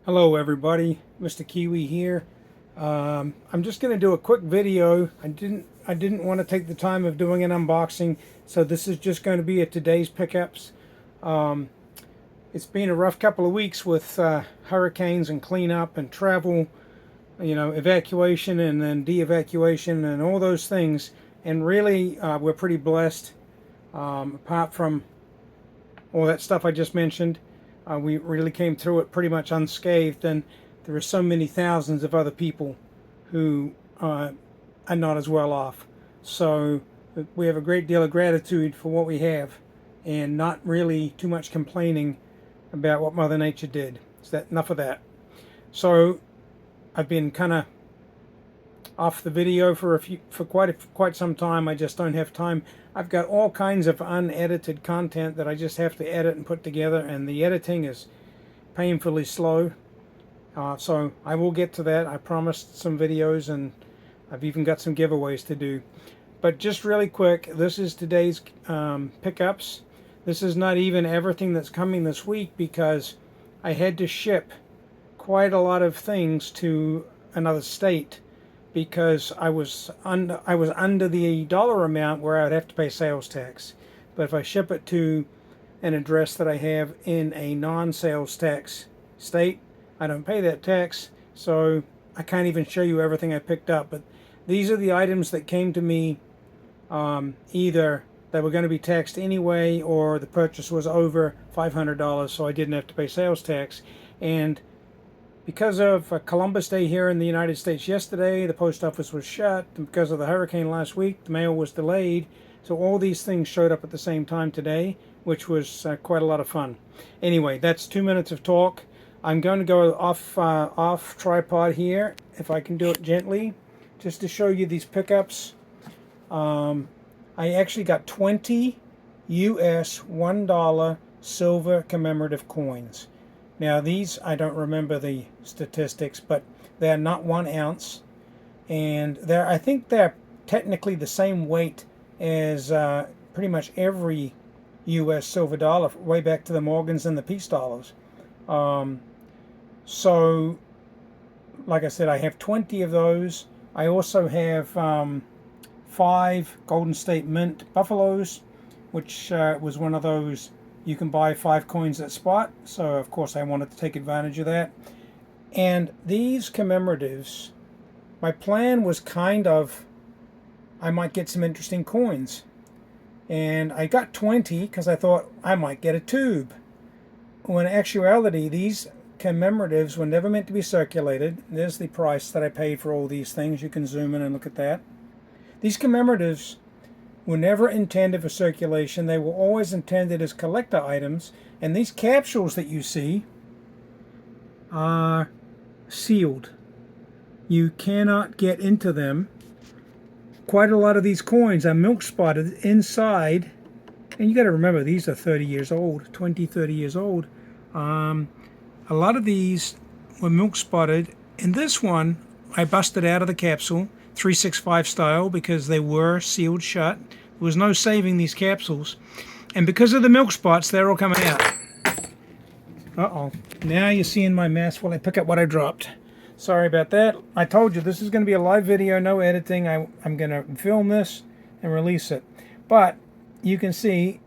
Hello everybody, Mr. Kiwi here. I'm just going to do a quick video. I didn't want to take the time of doing an unboxing, so this is just going to be a today's pickups. It's been a rough couple of weeks with hurricanes and cleanup and travel, evacuation and then de-evacuation and all those things. And really, we're pretty blessed. Apart from all that stuff I just mentioned, we really came through it pretty much unscathed, and there are so many thousands of other people who are not as well off. So we have a great deal of gratitude for what we have, and not really too much complaining about what Mother Nature did. So enough of that. So I've been kind of off the video for quite some time. I just don't have time. I've got all kinds of unedited content that I just have to edit and put together, and the editing is painfully slow. So I will get to that. I promised some videos, and I've even got some giveaways to do. But just really quick, this is today's pickups. This is not even everything that's coming this week, because I had to ship quite a lot of things to another state, because I was under the dollar amount where I would have to pay sales tax. But if I ship it to an address that I have in a non-sales tax state, I don't pay that tax. So I can't even show you everything I picked up. But these are the items that came to me. Either they were going to be taxed anyway, or the purchase was over $500, so I didn't have to pay sales tax. And because of Columbus Day here in the United States yesterday, the post office was shut. Because of the hurricane last week, the mail was delayed. So all these things showed up at the same time today, which was quite a lot of fun. Anyway, that's 2 minutes of talk. I'm going to go off tripod here, if I can do it gently, just to show you these pickups. I actually got 20 US $1 silver commemorative coins. Now these, I don't remember the statistics, but they're not 1 ounce, and I think they're technically the same weight as pretty much every US silver dollar, way back to the Morgans and the peace dollars. So like I said, I have 20 of those. I also have 5 Golden State Mint Buffaloes, which was one of those you can buy 5 coins at spot, so of course I wanted to take advantage of that. And these commemoratives, my plan was kind of, I might get some interesting coins. And I got 20 because I thought I might get a tube. When in actuality, these commemoratives were never meant to be circulated. There's the price that I paid for all these things. You can zoom in and look at that. These commemoratives were never intended for circulation. They were always intended as collector items. And these capsules that you see are sealed. You cannot get into them. Quite a lot of these coins are milk spotted inside. And you got to remember, these are 30 years old, 20, 30 years old. A lot of these were milk spotted. And this one, I busted out of the capsule, 365 style, because they were sealed shut. There was no saving these capsules, and because of the milk spots, they're all coming out. Uh-oh, now you're seeing my mess while I pick up what I dropped. Sorry about that. I told you this is going to be a live video, no editing. I'm going to film this and release it. But you can see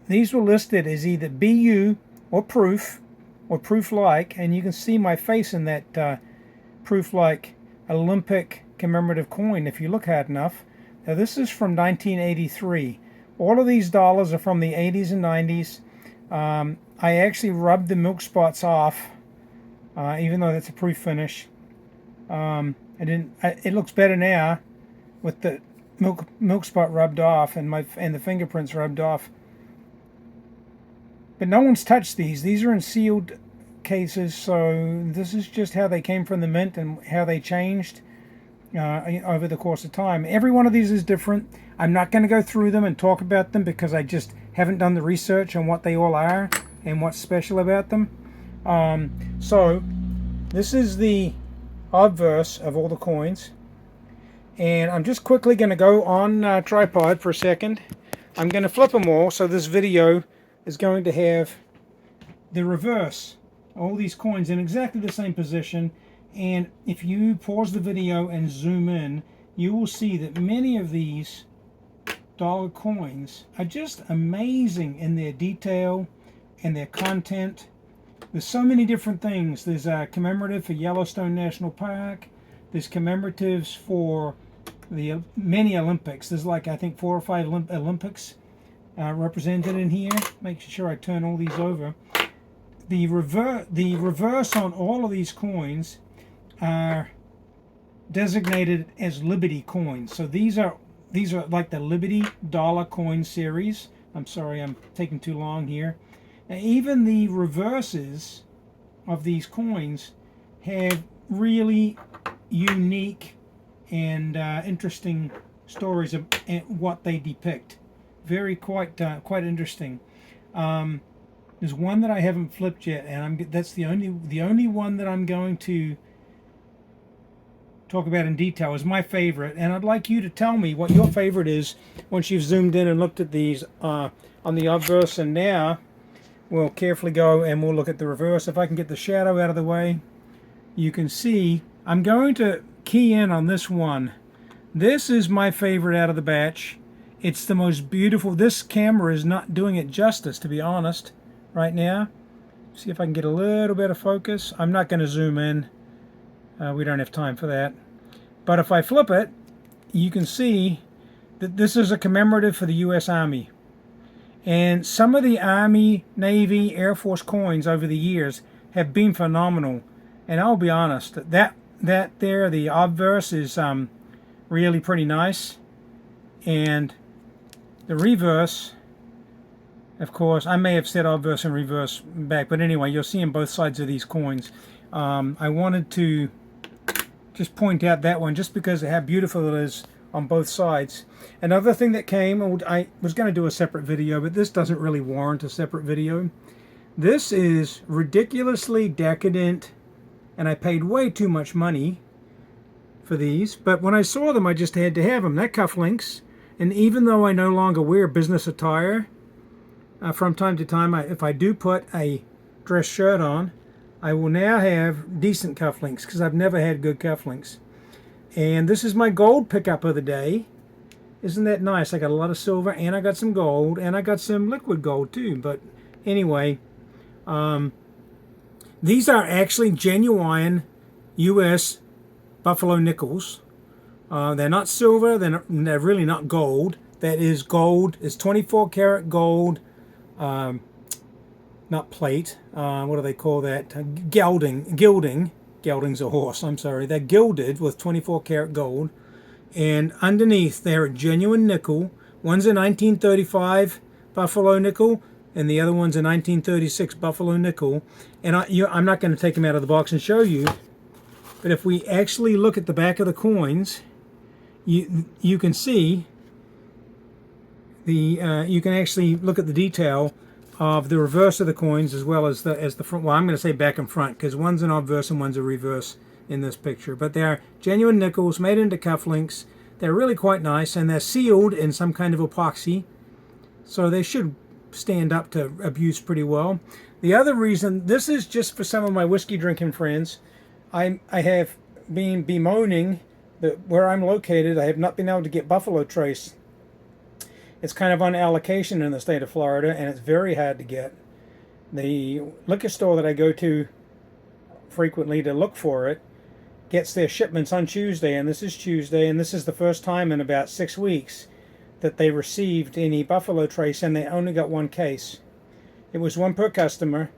these were listed as either BU or proof-like, and you can see my face in that proof-like Olympic commemorative coin if you look hard enough. Now this is from 1983. All of these dollars are from the 80s and 90s. I actually rubbed the milk spots off, even though that's a proof finish. It looks better now with the milk spot rubbed off and the fingerprints rubbed off. But no one's touched these. These are in sealed cases, so this is just how they came from the mint and how they changed over the course of time. Every one of these is different. I'm not going to go through them and talk about them because I just haven't done the research on what they all are and what's special about them. So this is the obverse of all the coins, and I'm just quickly going to go on tripod for a second. I'm going to flip them all, so this video is going to have the reverse all these coins in exactly the same position. And if you pause the video and zoom in, you will see that many of these dollar coins are just amazing in their detail and their content. There's so many different things. There's a commemorative for Yellowstone National Park. There's commemoratives for the many Olympics. There's like, I think, 4 or 5 Olympics represented in here. Make sure I turn all these over. The reverse on all of these coins are designated as Liberty coins. So these are like the Liberty dollar coin series. I'm sorry, I'm taking too long here. Now, even the reverses of these coins have really unique and interesting stories of what they depict. Very quite interesting. There's one that I haven't flipped yet, and that's the only one that I'm going to talk about in detail. Is my favorite, and I'd like you to tell me what your favorite is once you've zoomed in and looked at these on the obverse. And now we'll carefully go and we'll look at the reverse. If I can get the shadow out of the way, you can see I'm going to key in on this one. This is my favorite out of the batch. It's the most beautiful. This camera is not doing it justice, to be honest, right now. See if I can get a little bit of focus. I'm not going to zoom in. We don't have time for that. But if I flip it, you can see that this is a commemorative for the U.S. Army. And some of the Army, Navy, Air Force coins over the years have been phenomenal. And I'll be honest, that there, the obverse is really pretty nice. And the reverse, of course, I may have said obverse and reverse back, but anyway, you'll see on both sides of these coins. I wanted to just point out that one just because of how beautiful it is on both sides. Another thing that came, I was going to do a separate video, but this doesn't really warrant a separate video. This is ridiculously decadent, and I paid way too much money for these, but when I saw them, I just had to have them. They're cufflinks, and even though I no longer wear business attire, from time to time, if I do put a dress shirt on, I will now have decent cufflinks because I've never had good cufflinks. And this is my gold pickup of the day. Isn't that nice? I got a lot of silver, and I got some gold, and I got some liquid gold too. But anyway, these are actually genuine U.S. buffalo nickels. They're not silver. They're really not gold. That is gold. It's 24 karat gold. Not plate. What do they call that? Gilding. Gilding's a horse. I'm sorry. They're gilded with 24 karat gold. And underneath, they're a genuine nickel. One's a 1935 buffalo nickel, and the other one's a 1936 buffalo nickel. And I'm not going to take them out of the box and show you. But if we actually look at the back of the coins, you can see you can actually look at the detail of the reverse of the coins as well as the front. Well, I'm going to say back and front because one's an obverse and one's a reverse in this picture. But they're genuine nickels made into cufflinks. They're really quite nice, and they're sealed in some kind of epoxy, so they should stand up to abuse pretty well. The other reason, this is just for some of my whiskey drinking friends. I have been bemoaning that where I'm located, I have not been able to get Buffalo Trace. It's kind of on allocation in the state of Florida, and it's very hard to get. The liquor store that I go to frequently to look for it gets their shipments on Tuesday, and this is Tuesday, and this is the first time in about 6 weeks that they received any Buffalo Trace, and they only got one case. It was one per customer,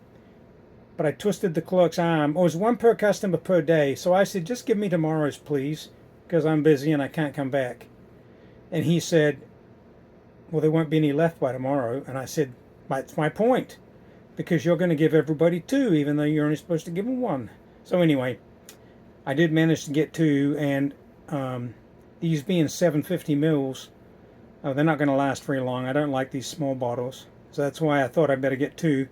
but I twisted the clerk's arm. It was one per customer per day, so I said, just give me tomorrow's, please, because I'm busy and I can't come back. And he said, well, there won't be any left by tomorrow. And I said, that's my point, because you're going to give everybody two, even though you're only supposed to give them one. So anyway, I did manage to get two, and these being 750 mils, they're not going to last very long. I don't like these small bottles, so that's why I thought I'd better get two.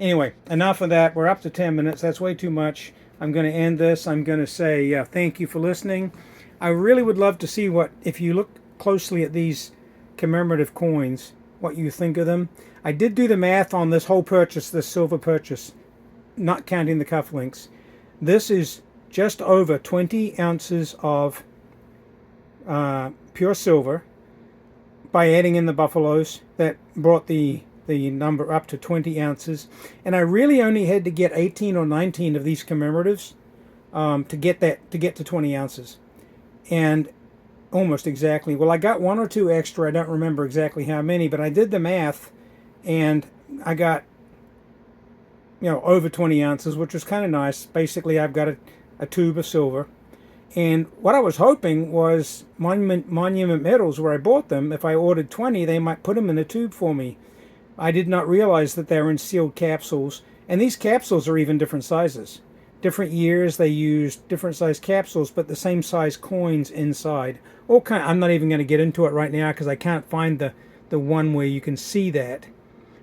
Anyway, enough of that. We're up to 10 minutes. That's way too much. I'm going to end this. I'm going to say thank you for listening. I really would love to see if you look closely at these commemorative coins, what you think of them. I did do the math on this whole purchase, this silver purchase. not counting the cufflinks. This is just over 20 ounces of pure silver. By adding in the buffaloes, that brought the number up to 20 ounces. And I really only had to get 18 or 19 of these commemoratives to get to 20 ounces. And almost exactly. Well, I got one or two extra. I don't remember exactly how many, but I did the math, and I got, over 20 ounces, which was kind of nice. Basically, I've got a tube of silver. And what I was hoping was Monument Metals, where I bought them, if I ordered 20, they might put them in a tube for me. I did not realize that they're in sealed capsules. And these capsules are even different sizes. Different years, they used different size capsules, but the same size coins inside. I'm not even going to get into it right now because I can't find the one where you can see that,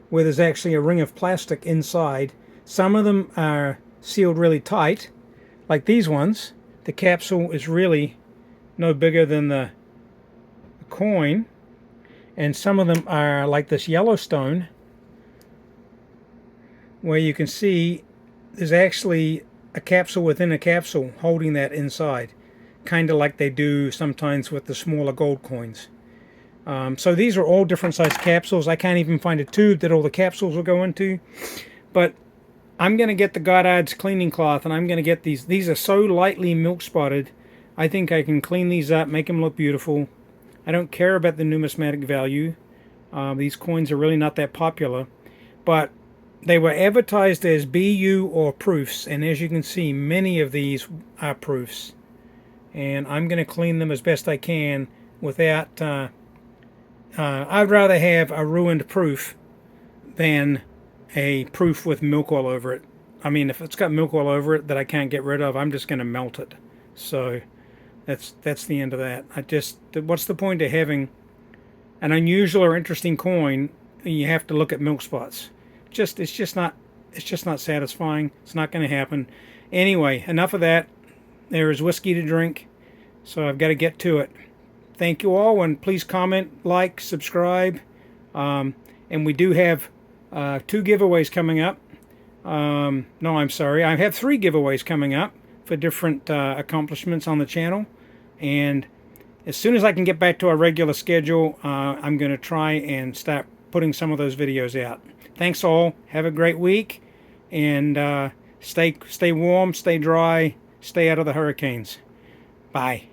where there's actually a ring of plastic inside. Some of them are sealed really tight, like these ones. The capsule is really no bigger than the coin. And some of them are like this Yellowstone, where you can see there's actually a capsule within a capsule holding that inside, kind of like they do sometimes with the smaller gold coins. So these are all different size capsules. I can't even find a tube that all the capsules will go into. But I'm going to get the Goddard's cleaning cloth, and I'm going to get these. These are so lightly milk spotted. I think I can clean these up, make them look beautiful. I don't care about the numismatic value. These coins are really not that popular. But they were advertised as BU or proofs, and as you can see, many of these are proofs. And I'm going to clean them as best I can without... I'd rather have a ruined proof than a proof with milk all over it. I mean, if it's got milk all over it that I can't get rid of, I'm just going to melt it. So that's the end of that. What's the point of having an unusual or interesting coin and you have to look at milk spots? It's just not satisfying. It's not going to happen. Anyway, enough of that. There is whiskey to drink, so I've got to get to it. Thank you all, and please comment, like, subscribe. And we do have 2 giveaways coming up. No, I'm sorry. I have 3 giveaways coming up for different accomplishments on the channel. And as soon as I can get back to our regular schedule, I'm going to try and start putting some of those videos out. Thanks all. Have a great week. And stay warm, stay dry, stay out of the hurricanes. Bye.